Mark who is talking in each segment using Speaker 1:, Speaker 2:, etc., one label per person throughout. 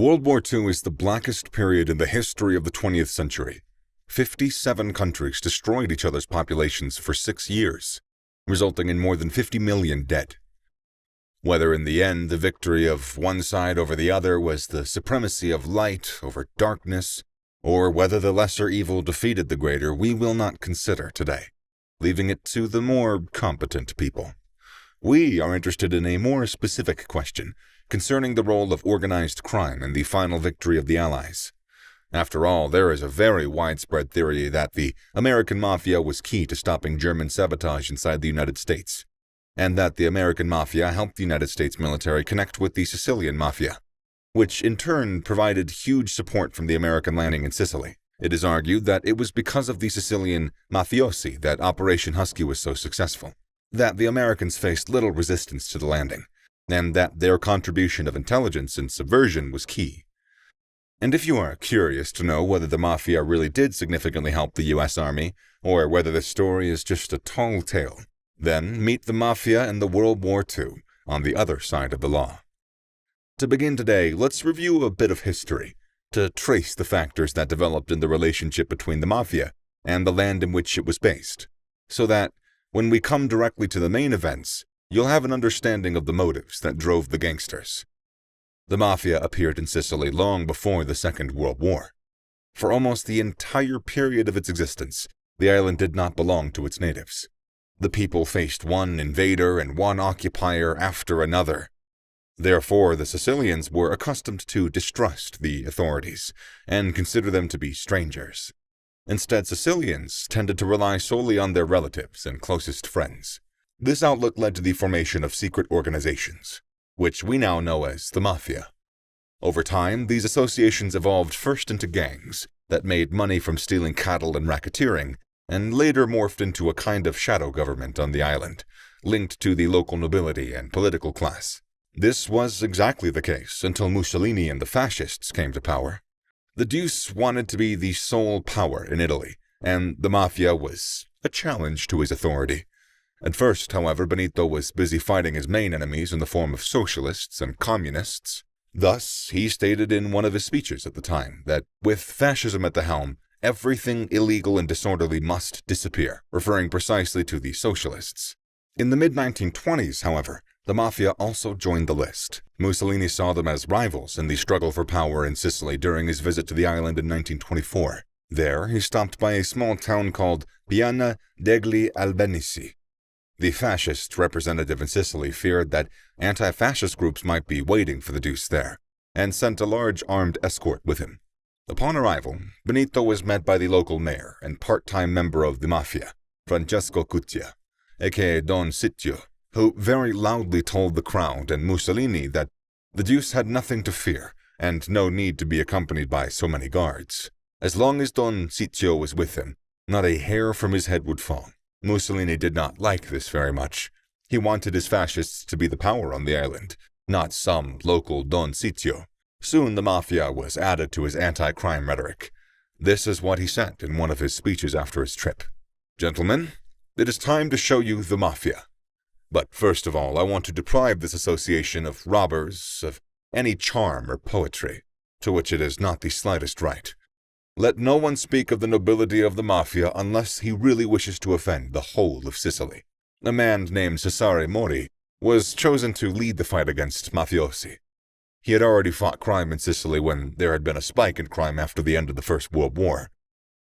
Speaker 1: World War II is the blackest period in the history of the 20th century. 57 countries destroyed each other's populations for 6 years, resulting in more than 50 million dead. Whether in the end the victory of one side over the other was the supremacy of light over darkness, or whether the lesser evil defeated the greater, we will not consider today, leaving it to the more competent people. We are interested in a more specific question concerning the role of organized crime in the final victory of the Allies. After all, there is a very widespread theory that the American Mafia was key to stopping German sabotage inside the United States, and that the American Mafia helped the United States military connect with the Sicilian Mafia, which in turn provided huge support from the American landing in Sicily. It is argued that it was because of the Sicilian mafiosi that Operation Husky was so successful, that the Americans faced little resistance to the landing, and that their contribution of intelligence and subversion was key. And if you are curious to know whether the Mafia really did significantly help the U.S. Army, or whether this story is just a tall tale, then meet the Mafia and the World War II on the other side of the law. To begin today, let's review a bit of history, to trace the factors that developed in the relationship between the Mafia and the land in which it was based, so that, when we come directly to the main events, you'll have an understanding of the motives that drove the gangsters. The Mafia appeared in Sicily long before the Second World War. For almost the entire period of its existence, the island did not belong to its natives. The people faced one invader and one occupier after another. Therefore, the Sicilians were accustomed to distrust the authorities and consider them to be strangers. Instead, Sicilians tended to rely solely on their relatives and closest friends. This outlook led to the formation of secret organizations, which we now know as the Mafia. Over time, these associations evolved first into gangs that made money from stealing cattle and racketeering, and later morphed into a kind of shadow government on the island, linked to the local nobility and political class. This was exactly the case until Mussolini and the fascists came to power. The Deuce wanted to be the sole power in Italy, and the Mafia was a challenge to his authority. At first, however, Benito was busy fighting his main enemies in the form of socialists and communists. Thus, he stated in one of his speeches at the time that, with fascism at the helm, everything illegal and disorderly must disappear, referring precisely to the socialists. In the mid-1920s, however, the Mafia also joined the list. Mussolini saw them as rivals in the struggle for power in Sicily during his visit to the island in 1924. There, he stopped by a small town called Piana degli Albanici. The fascist representative in Sicily feared that anti-fascist groups might be waiting for the Deuce there, and sent a large armed escort with him. Upon arrival, Benito was met by the local mayor and part-time member of the Mafia, Francesco Cuccia, aka Don Sitio, who very loudly told the crowd and Mussolini that the Deuce had nothing to fear and no need to be accompanied by so many guards. As long as Don Sitio was with him, not a hair from his head would fall. Mussolini did not like this very much. He wanted his fascists to be the power on the island, not some local Don Sitio. Soon the Mafia was added to his anti-crime rhetoric. This is what he said in one of his speeches after his trip. "Gentlemen, it is time to show you the Mafia. But first of all, I want to deprive this association of robbers of any charm or poetry, to which it is not the slightest right. Let no one speak of the nobility of the Mafia unless he really wishes to offend the whole of Sicily." A man named Cesare Mori was chosen to lead the fight against mafiosi. He had already fought crime in Sicily when there had been a spike in crime after the end of the First World War.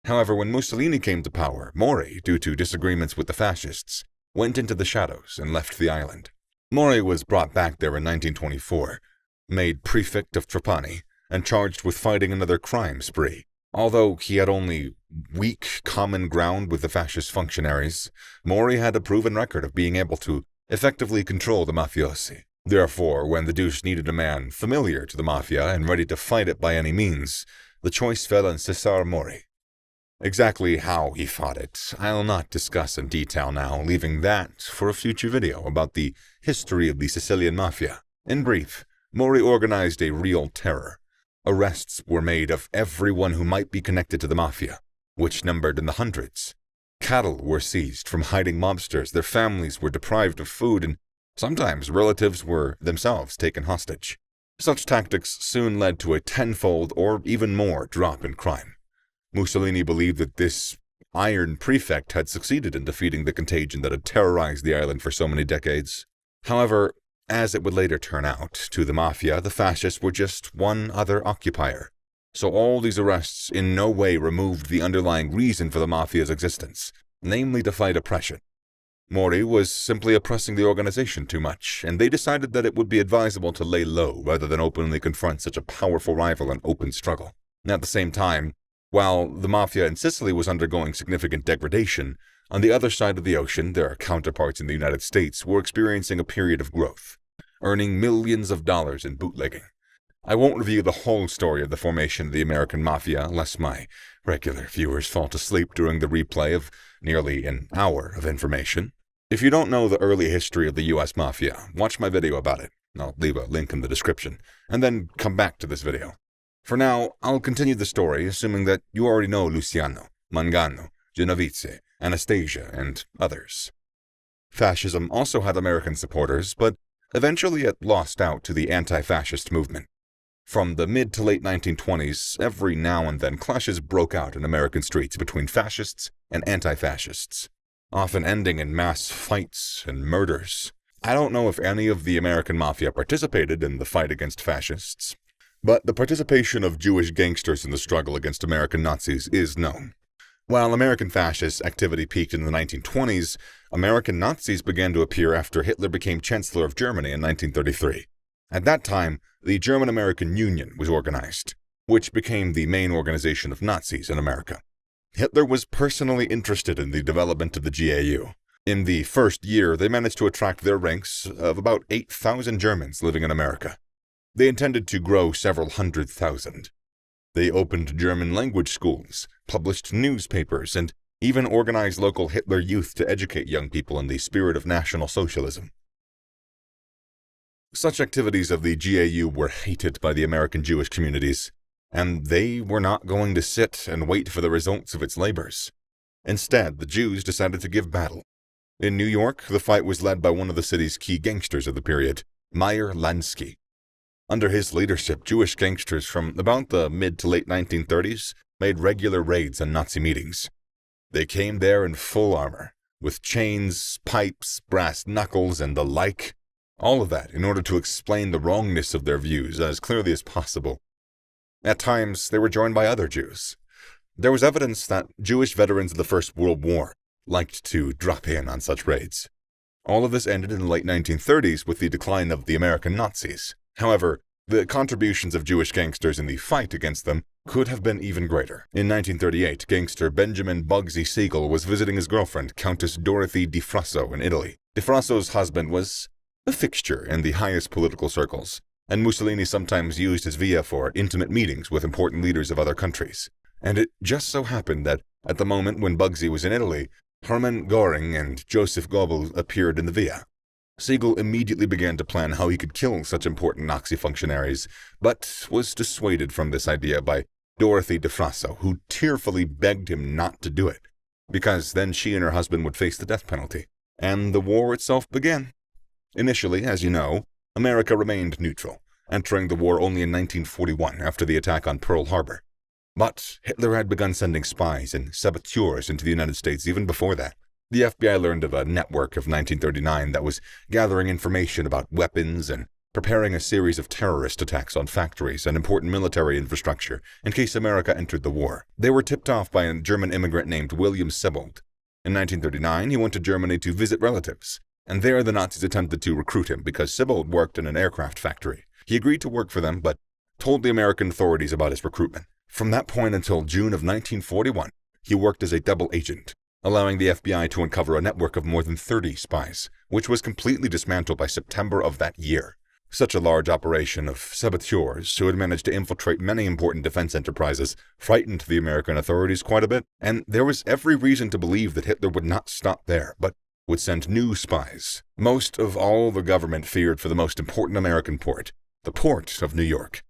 Speaker 1: However, when Mussolini came to power, Mori, due to disagreements with the fascists, went into the shadows and left the island. Mori was brought back there in 1924, made prefect of Trapani, and charged with fighting another crime spree. Although he had only weak common ground with the fascist functionaries, Mori had a proven record of being able to effectively control the mafiosi. Therefore, when the Deuce needed a man familiar to the Mafia and ready to fight it by any means, the choice fell on Cesare Mori. Exactly how he fought it, I'll not discuss in detail now, leaving that for a future video about the history of the Sicilian Mafia. In brief, Mori organized a real terror. Arrests were made of everyone who might be connected to the Mafia, which numbered in the hundreds. Cattle were seized from hiding mobsters, their families were deprived of food, and sometimes relatives were themselves taken hostage. Such tactics soon led to a tenfold or even more drop in crime. Mussolini believed that this iron prefect had succeeded in defeating the contagion that had terrorized the island for so many decades. However, as it would later turn out, to the Mafia, the fascists were just one other occupier. So all these arrests in no way removed the underlying reason for the Mafia's existence, namely to fight oppression. Mori was simply oppressing the organization too much, and they decided that it would be advisable to lay low rather than openly confront such a powerful rival in open struggle. At the same time, while the Mafia in Sicily was undergoing significant degradation, on the other side of the ocean, their counterparts in the United States were experiencing a period of growth, earning millions of dollars in bootlegging. I won't review the whole story of the formation of the American Mafia, lest my regular viewers fall to sleep during the replay of nearly an hour of information. If you don't know the early history of the US Mafia, watch my video about it. I'll leave a link in the description, and then come back to this video. For now, I'll continue the story, assuming that you already know Luciano, Mangano, Genovese, Anastasia, and others. Fascism also had American supporters, but eventually it lost out to the anti-fascist movement. From the mid to late 1920s, every now and then clashes broke out in American streets between fascists and anti-fascists, often ending in mass fights and murders. I don't know if any of the American Mafia participated in the fight against fascists, but the participation of Jewish gangsters in the struggle against American Nazis is known. While American fascist activity peaked in the 1920s, American Nazis began to appear after Hitler became Chancellor of Germany in 1933. At that time, the German-American Union was organized, which became the main organization of Nazis in America. Hitler was personally interested in the development of the GAU. In the first year, they managed to attract their ranks of about 8,000 Germans living in America. They intended to grow several hundred thousand. They opened German-language schools, published newspapers, and even organized local Hitler Youth to educate young people in the spirit of National Socialism. Such activities of the GAU were hated by the American Jewish communities, and they were not going to sit and wait for the results of its labors. Instead, the Jews decided to give battle. In New York, the fight was led by one of the city's key gangsters of the period, Meyer Lansky. Under his leadership, Jewish gangsters from about the mid to late 1930s made regular raids on Nazi meetings. They came there in full armor, with chains, pipes, brass knuckles, and the like. All of that in order to explain the wrongness of their views as clearly as possible. At times, they were joined by other Jews. There was evidence that Jewish veterans of the First World War liked to drop in on such raids. All of this ended in the late 1930s with the decline of the American Nazis. However, the contributions of Jewish gangsters in the fight against them could have been even greater. In 1938, gangster Benjamin Bugsy Siegel was visiting his girlfriend, Countess Dorothy Di Frasso, in Italy. Di Frasso's husband was a fixture in the highest political circles, and Mussolini sometimes used his villa for intimate meetings with important leaders of other countries. And it just so happened that, at the moment when Bugsy was in Italy, Hermann Göring and Joseph Goebbels appeared in the villa. Siegel immediately began to plan how he could kill such important Nazi functionaries, but was dissuaded from this idea by Dorothy Di Frasso, who tearfully begged him not to do it, because then she and her husband would face the death penalty, and the war itself began. Initially, as you know, America remained neutral, entering the war only in 1941 after the attack on Pearl Harbor. But Hitler had begun sending spies and saboteurs into the United States even before that. The FBI learned of a network of 1939 that was gathering information about weapons and preparing a series of terrorist attacks on factories and important military infrastructure in case America entered the war. They were tipped off by a German immigrant named William Siebold. In 1939, he went to Germany to visit relatives, and there the Nazis attempted to recruit him because Siebold worked in an aircraft factory. He agreed to work for them, but told the American authorities about his recruitment. From that point until June of 1941, he worked as a double agent, allowing the FBI to uncover a network of more than 30 spies, which was completely dismantled by September of that year. Such a large operation of saboteurs who had managed to infiltrate many important defense enterprises frightened the American authorities quite a bit, and there was every reason to believe that Hitler would not stop there, but would send new spies. Most of all, the government feared for the most important American port, the port of New York,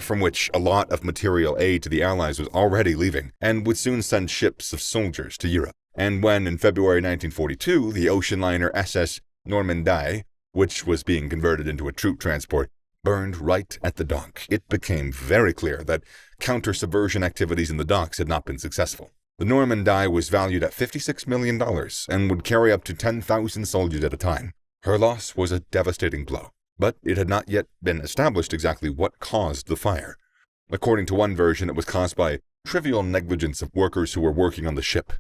Speaker 1: from which a lot of material aid to the Allies was already leaving, and would soon send ships of soldiers to Europe. And when, in February 1942, the ocean liner SS Normandie, which was being converted into a troop transport, burned right at the dock. It became very clear that counter-subversion activities in the docks had not been successful. The Normandie was valued at $56 million and would carry up to 10,000 soldiers at a time. Her loss was a devastating blow, but it had not yet been established exactly what caused the fire. According to one version, it was caused by trivial negligence of workers who were working on the ship.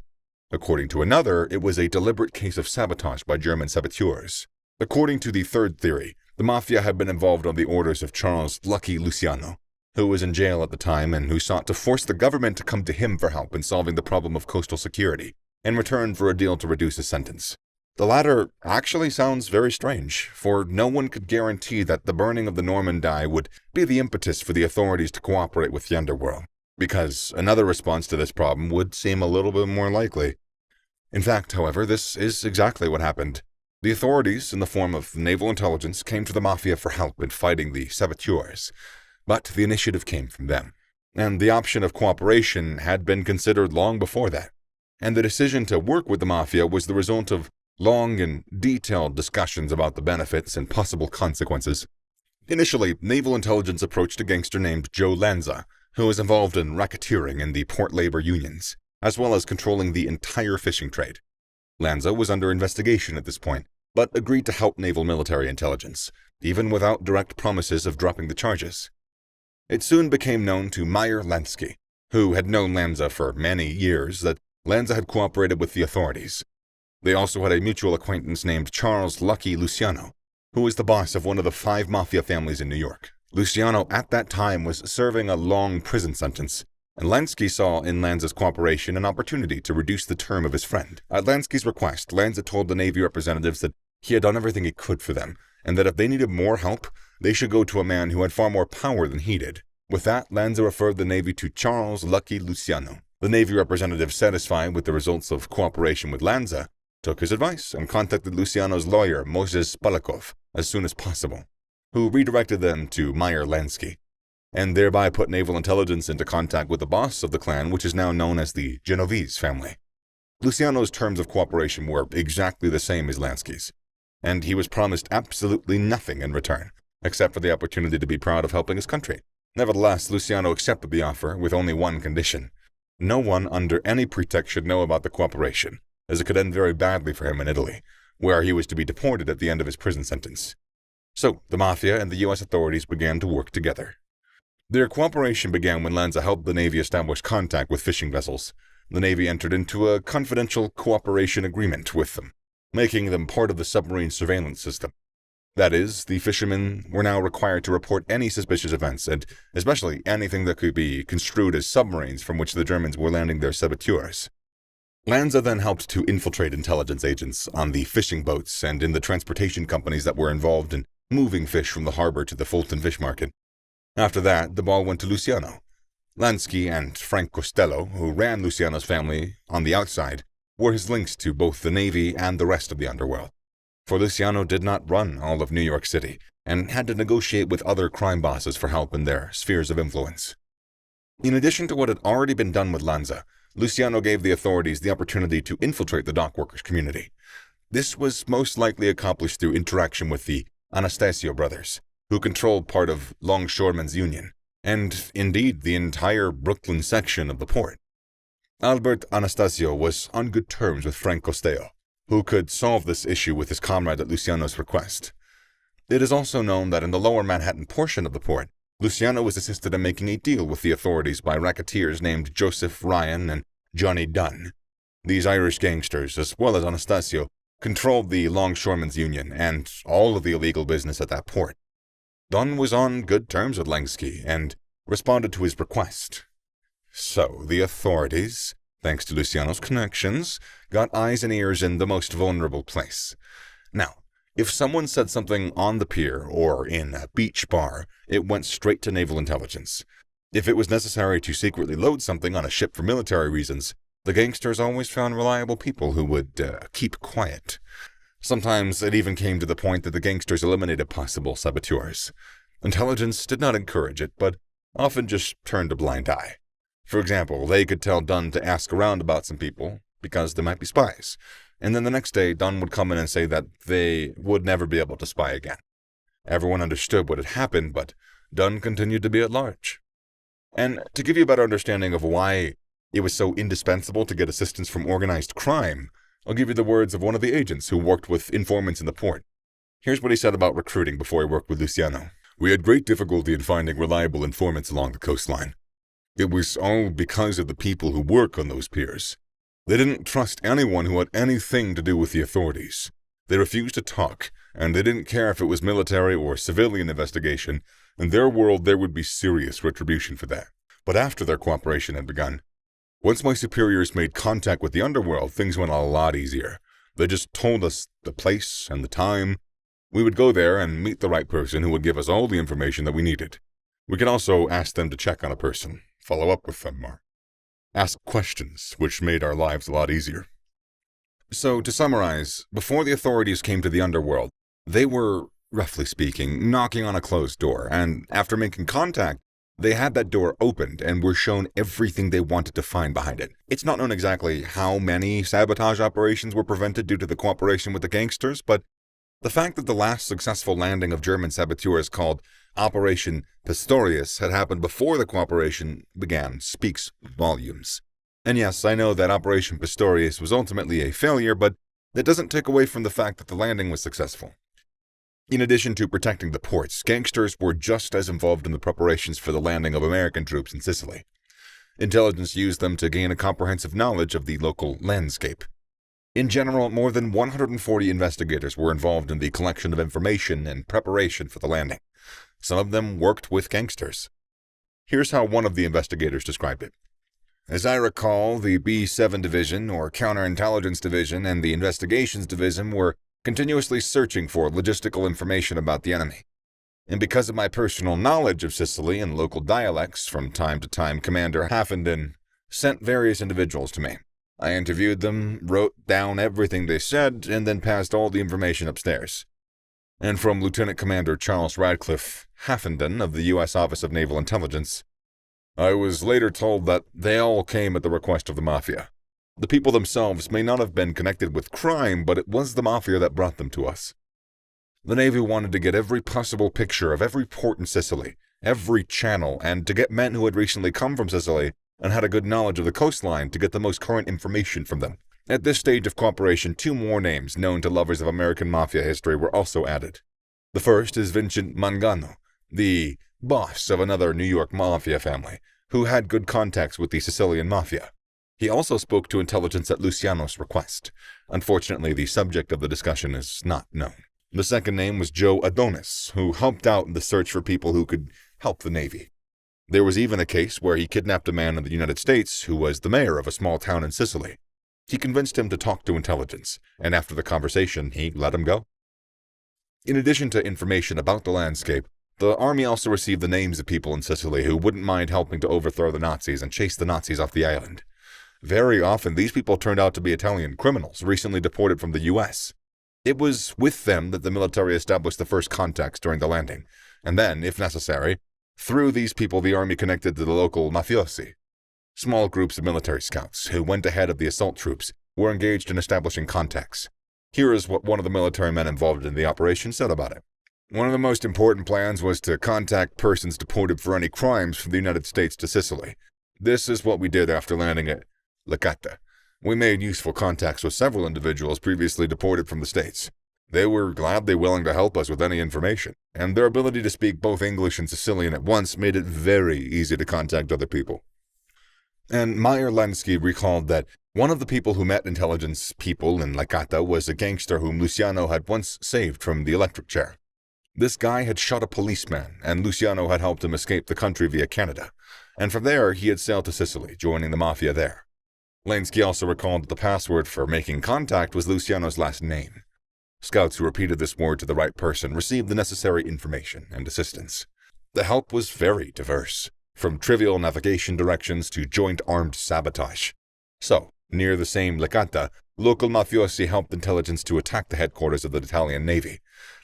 Speaker 1: According to another, it was a deliberate case of sabotage by German saboteurs. According to the third theory, the Mafia had been involved on the orders of Charles Lucky Luciano, who was in jail at the time and who sought to force the government to come to him for help in solving the problem of coastal security, in return for a deal to reduce his sentence. The latter actually sounds very strange, for no one could guarantee that the burning of the Normandie would be the impetus for the authorities to cooperate with the underworld, because another response to this problem would seem a little bit more likely. In fact, however, this is exactly what happened. The authorities, in the form of naval intelligence, came to the Mafia for help in fighting the saboteurs, but the initiative came from them, and the option of cooperation had been considered long before that, and the decision to work with the Mafia was the result of long and detailed discussions about the benefits and possible consequences. Initially, naval intelligence approached a gangster named Joe Lanza, who was involved in racketeering in the port labor unions, as well as controlling the entire fishing trade. Lanza was under investigation at this point, but agreed to help naval military intelligence, even without direct promises of dropping the charges. It soon became known to Meyer Lansky, who had known Lanza for many years, that Lanza had cooperated with the authorities. They also had a mutual acquaintance named Charles Lucky Luciano, who was the boss of one of the 5 mafia families in New York. Luciano at that time was serving a long prison sentence, and Lansky saw in Lanza's cooperation an opportunity to reduce the term of his friend. At Lansky's request, Lanza told the Navy representatives that he had done everything he could for them, and that if they needed more help, they should go to a man who had far more power than he did. With that, Lanza referred the Navy to Charles Lucky Luciano. The Navy representative, satisfied with the results of cooperation with Lanza, took his advice and contacted Luciano's lawyer, Moses Balakov, as soon as possible, who redirected them to Meyer Lansky, and thereby put naval intelligence into contact with the boss of the clan, which is now known as the Genovese family. Luciano's terms of cooperation were exactly the same as Lansky's, and he was promised absolutely nothing in return, except for the opportunity to be proud of helping his country. Nevertheless, Luciano accepted the offer with only one condition. No one under any pretext should know about the cooperation, as it could end very badly for him in Italy, where he was to be deported at the end of his prison sentence. So, the Mafia and the U.S. authorities began to work together. Their cooperation began when Lanza helped the Navy establish contact with fishing vessels. The Navy entered into a confidential cooperation agreement with them, making them part of the submarine surveillance system. That is, the fishermen were now required to report any suspicious events, and especially anything that could be construed as submarines from which the Germans were landing their saboteurs. Lanza then helped to infiltrate intelligence agents on the fishing boats and in the transportation companies that were involved in moving fish from the harbor to the Fulton fish market. After that, the ball went to Luciano. Lansky and Frank Costello, who ran Luciano's family on the outside, were his links to both the Navy and the rest of the underworld. For Luciano did not run all of New York City, and had to negotiate with other crime bosses for help in their spheres of influence. In addition to what had already been done with Lanza, Luciano gave the authorities the opportunity to infiltrate the dockworkers community. This was most likely accomplished through interaction with the Anastasio brothers, who controlled part of Longshoremen's Union, and indeed the entire Brooklyn section of the port. Albert Anastasio was on good terms with Frank Costello, who could solve this issue with his comrade at Luciano's request. It is also known that in the lower Manhattan portion of the port, Luciano was assisted in making a deal with the authorities by racketeers named Joseph Ryan and Johnny Dunn. These Irish gangsters, as well as Anastasio, controlled the Longshoremen's Union and all of the illegal business at that port. Dunn was on good terms with Lansky and responded to his request. So the authorities, thanks to Luciano's connections, got eyes and ears in the most vulnerable place. Now, if someone said something on the pier or in a beach bar, it went straight to naval intelligence. If it was necessary to secretly load something on a ship for military reasons, the gangsters always found reliable people who would keep quiet. Sometimes it even came to the point that the gangsters eliminated possible saboteurs. Intelligence did not encourage it, but often just turned a blind eye. For example, they could tell Dunn to ask around about some people, because they might be spies, and then the next day Dunn would come in and say that they would never be able to spy again. Everyone understood what had happened, but Dunn continued to be at large. And to give you a better understanding of why it was so indispensable to get assistance from organized crime, I'll give you the words of one of the agents who worked with informants in the port. Here's what he said about recruiting before he worked with Luciano. We had great difficulty in finding reliable informants along the coastline. It was all because of the people who work on those piers. They didn't trust anyone who had anything to do with the authorities. They refused to talk, and they didn't care if it was military or civilian investigation. In their world, there would be serious retribution for that. But after their cooperation had begun, once my superiors made contact with the underworld, things went a lot easier. They just told us the place and the time. We would go there and meet the right person who would give us all the information that we needed. We could also ask them to check on a person, follow up with them, or ask questions, which made our lives a lot easier. So, to summarize, before the authorities came to the underworld, they were, roughly speaking, knocking on a closed door, and after making contact, they had that door opened and were shown everything they wanted to find behind it. It's not known exactly how many sabotage operations were prevented due to the cooperation with the gangsters, but the fact that the last successful landing of German saboteurs called Operation Pistorius had happened before the cooperation began speaks volumes. And yes, I know that Operation Pistorius was ultimately a failure, but that doesn't take away from the fact that the landing was successful. In addition to protecting the ports, gangsters were just as involved in the preparations for the landing of American troops in Sicily. Intelligence used them to gain a comprehensive knowledge of the local landscape. In general, more than 140 investigators were involved in the collection of information and preparation for the landing. Some of them worked with gangsters. Here's how one of the investigators described it. As I recall, the B-7 Division, or Counterintelligence Division, and the Investigations Division were continuously searching for logistical information about the enemy. And because of my personal knowledge of Sicily and local dialects, from time to time Commander Haffenden sent various individuals to me. I interviewed them, wrote down everything they said, and then passed all the information upstairs. And from Lieutenant Commander Charles Radcliffe Haffenden of the U.S. Office of Naval Intelligence, I was later told that they all came at the request of the Mafia. The people themselves may not have been connected with crime, but it was the Mafia that brought them to us. The Navy wanted to get every possible picture of every port in Sicily, every channel, and to get men who had recently come from Sicily and had a good knowledge of the coastline to get the most current information from them. At this stage of cooperation, 2 more names known to lovers of American Mafia history were also added. The first is Vincent Mangano, the boss of another New York Mafia family, who had good contacts with the Sicilian Mafia. He also spoke to intelligence at Luciano's request. Unfortunately, the subject of the discussion is not known. The second name was Joe Adonis, who helped out in the search for people who could help the Navy. There was even a case where he kidnapped a man in the United States who was the mayor of a small town in Sicily. He convinced him to talk to intelligence, and after the conversation, he let him go. In addition to information about the landscape, the army also received the names of people in Sicily who wouldn't mind helping to overthrow the Nazis and chase the Nazis off the island. Very often, these people turned out to be Italian criminals recently deported from the U.S. It was with them that the military established the first contacts during the landing, and then, if necessary, through these people the army connected to the local mafiosi. Small groups of military scouts, who went ahead of the assault troops, were engaged in establishing contacts. Here is what one of the military men involved in the operation said about it. One of the most important plans was to contact persons deported for any crimes from the United States to Sicily. This is what we did after landing at Licata. We made useful contacts with several individuals previously deported from the States. They were gladly willing to help us with any information, and their ability to speak both English and Sicilian at once made it very easy to contact other people. And Meyer Lenski recalled that one of the people who met intelligence people in Licata was a gangster whom Luciano had once saved from the electric chair. This guy had shot a policeman, and Luciano had helped him escape the country via Canada, and from there he had sailed to Sicily, joining the Mafia there. Lenski also recalled that the password for making contact was Luciano's last name. Scouts who repeated this word to the right person received the necessary information and assistance. The help was very diverse, from trivial navigation directions to joint armed sabotage. So, near the same Licata, local mafiosi helped intelligence to attack the headquarters of the Italian Navy.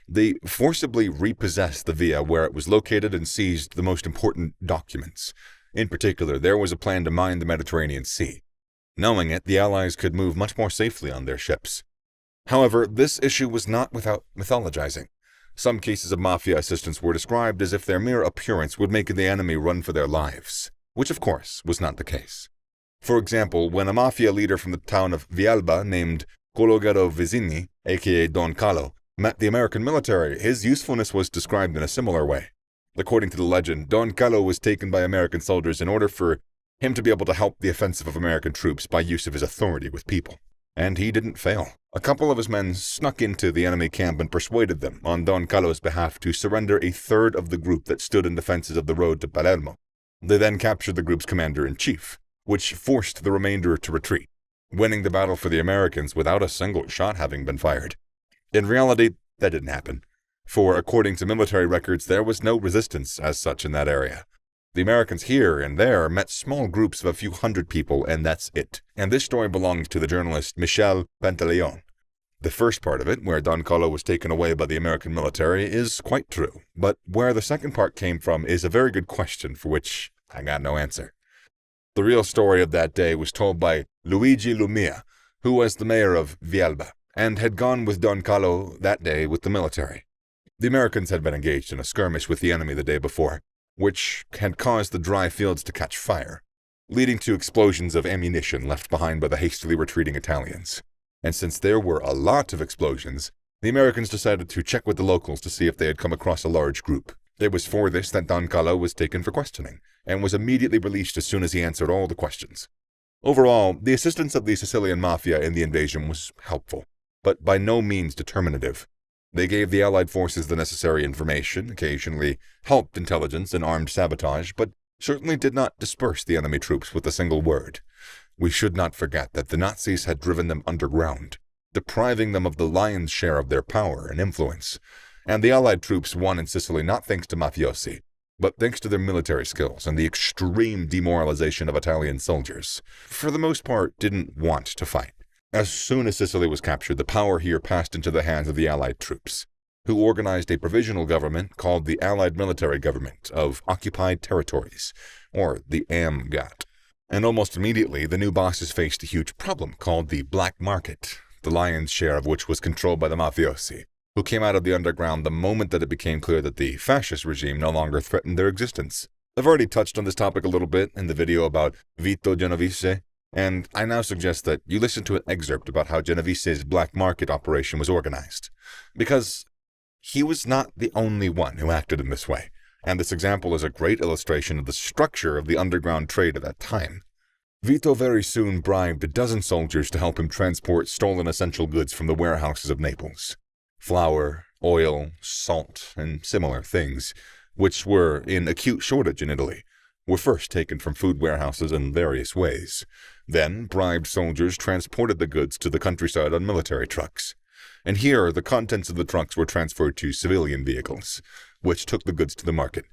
Speaker 1: They forcibly repossessed the villa where it was located and seized the most important documents. In particular, there was a plan to mine the Mediterranean Sea. Knowing it, the Allies could move much more safely on their ships. However, this issue was not without mythologizing. Some cases of mafia assistants were described as if their mere appearance would make the enemy run for their lives, which of course was not the case. For example, when a mafia leader from the town of Villalba named Cologero Vizzini, aka Don Carlo, met the American military, his usefulness was described in a similar way. According to the legend, Don Carlo was taken by American soldiers in order for him to be able to help the offensive of American troops by use of his authority with people. And he didn't fail. A couple of his men snuck into the enemy camp and persuaded them, on Don Carlo's behalf, to surrender a third of the group that stood in defenses of the road to Palermo. They then captured the group's commander-in-chief, which forced the remainder to retreat, winning the battle for the Americans without a single shot having been fired. In reality, that didn't happen, for according to military records, there was no resistance as such in that area. The Americans here and there met small groups of a few hundred people, and that's it. And this story belongs to the journalist Michel Pantaleon. The first part of it, where Don Carlo was taken away by the American military, is quite true, but where the second part came from is a very good question for which I got no answer. The real story of that day was told by Luigi Lumia, who was the mayor of Villalba, and had gone with Don Carlo that day with the military. The Americans had been engaged in a skirmish with the enemy the day before, which had caused the dry fields to catch fire, leading to explosions of ammunition left behind by the hastily retreating Italians. And since there were a lot of explosions, the Americans decided to check with the locals to see if they had come across a large group. It was for this that Don Carlo was taken for questioning, and was immediately released as soon as he answered all the questions. Overall, the assistance of the Sicilian Mafia in the invasion was helpful, but by no means determinative. They gave the Allied forces the necessary information, occasionally helped intelligence and armed sabotage, but certainly did not disperse the enemy troops with a single word. We should not forget that the Nazis had driven them underground, depriving them of the lion's share of their power and influence, and the Allied troops won in Sicily not thanks to mafiosi, but thanks to their military skills and the extreme demoralization of Italian soldiers, for the most part, didn't want to fight. As soon as Sicily was captured, the power here passed into the hands of the Allied troops, who organized a provisional government called the Allied Military Government of Occupied Territories, or the AMGAT. And almost immediately, the new bosses faced a huge problem called the black market, the lion's share of which was controlled by the mafiosi, who came out of the underground the moment that it became clear that the fascist regime no longer threatened their existence. I've already touched on this topic a little bit in the video about Vito Genovese, and I now suggest that you listen to an excerpt about how Genovese's black market operation was organized, because he was not the only one who acted in this way, and this example is a great illustration of the structure of the underground trade at that time. Vito very soon bribed a dozen soldiers to help him transport stolen essential goods from the warehouses of Naples. Flour, oil, salt, and similar things, which were in acute shortage in Italy, were first taken from food warehouses in various ways. Then, bribed soldiers transported the goods to the countryside on military trucks. And here, the contents of the trucks were transferred to civilian vehicles, which took the goods to the market.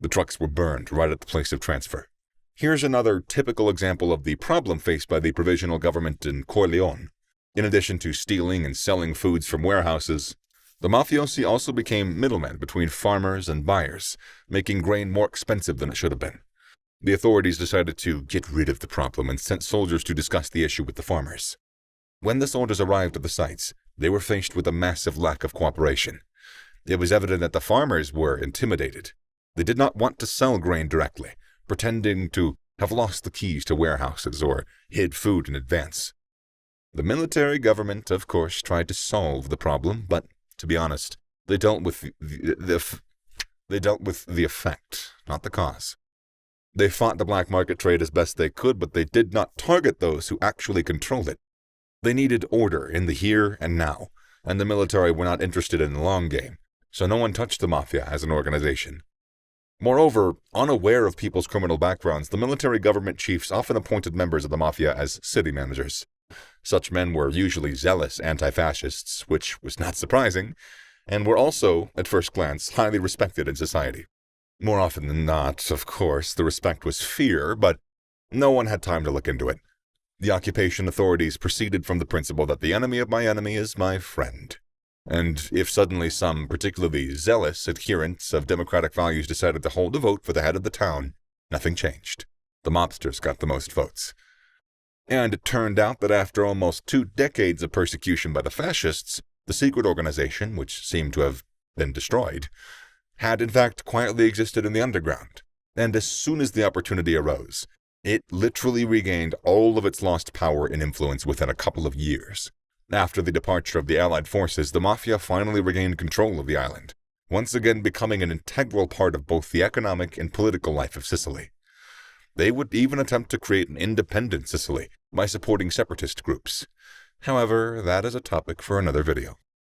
Speaker 1: The trucks were burned right at the place of transfer. Here's another typical example of the problem faced by the provisional government in Corleone. In addition to stealing and selling foods from warehouses, the mafiosi also became middlemen between farmers and buyers, making grain more expensive than it should have been. The authorities decided to get rid of the problem and sent soldiers to discuss the issue with the farmers. When the soldiers arrived at the sites, they were faced with a massive lack of cooperation. It was evident that the farmers were intimidated. They did not want to sell grain directly, pretending to have lost the keys to warehouses or hid food in advance. The military government, of course, tried to solve the problem, but, to be honest, they dealt with the effect, not the cause. They fought the black market trade as best they could, but they did not target those who actually controlled it. They needed order in the here and now, and the military were not interested in the long game, so no one touched the mafia as an organization. Moreover, unaware of people's criminal backgrounds, the military government chiefs often appointed members of the mafia as city managers. Such men were usually zealous anti-fascists, which was not surprising, and were also, at first glance, highly respected in society. More often than not, of course, the respect was fear, but no one had time to look into it. The occupation authorities proceeded from the principle that the enemy of my enemy is my friend. And if suddenly some particularly zealous adherents of democratic values decided to hold a vote for the head of the town, nothing changed. The mobsters got the most votes. And it turned out that after almost 2 decades of persecution by the fascists, the secret organization, which seemed to have then destroyed, had in fact quietly existed in the underground, and as soon as the opportunity arose, it literally regained all of its lost power and influence within a couple of years. After the departure of the Allied forces, the Mafia finally regained control of the island, once again becoming an integral part of both the economic and political life of Sicily. They would even attempt to create an independent Sicily by supporting separatist groups. However, that is a topic for another video.